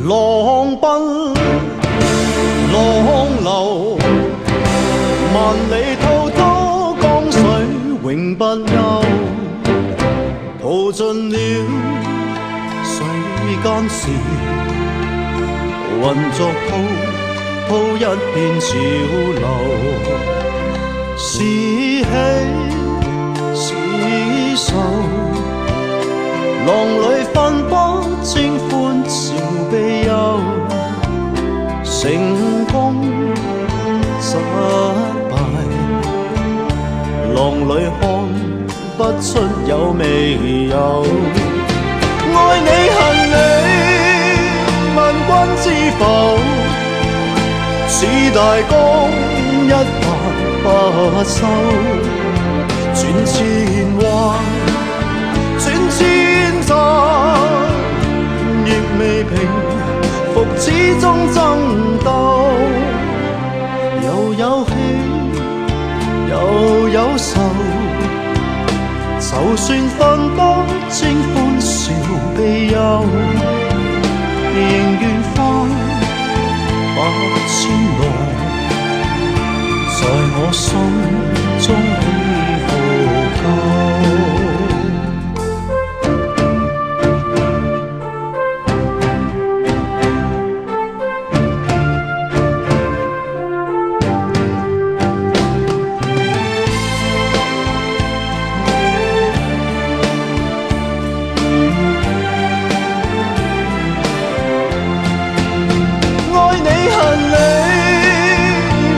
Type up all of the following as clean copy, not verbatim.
浪奔浪流，萬里滔滔江水永不休。淘盡了世間事，混作滔滔一片潮流。是喜是愁，浪裏分不清歡笑悲憂。成功失敗，浪裏看不出有未有。愛你恨你，問君知否？似大江一發不收，轉千彎，轉千灘，亦未平復始終爭鬥。又有喜又有愁，就算分不清歡笑悲憂，仍願翻百千浪，在我心中起伏夠。愛你恨你，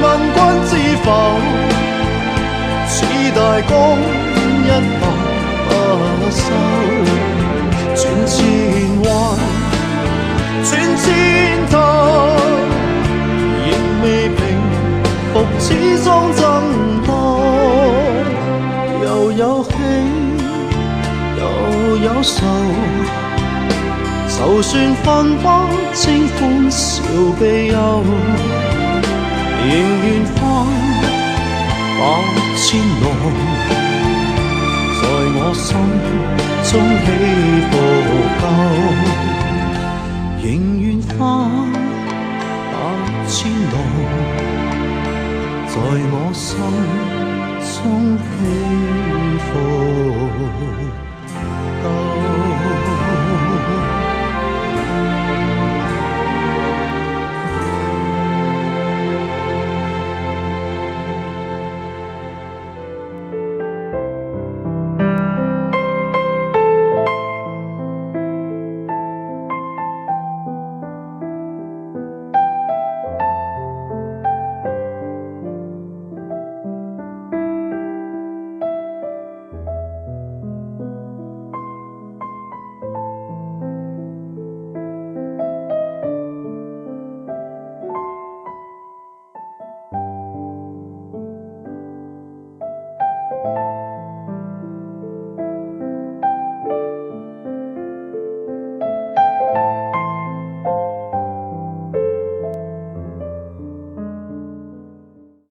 問君知否？似大江一發不收，轉千彎，轉千灘，亦未平復始終爭鬥。又有喜又有愁，就算分不清歡笑悲憂，仍願翻百千浪，在我心中起伏夠。仍願翻百千浪，在我心中起伏夠。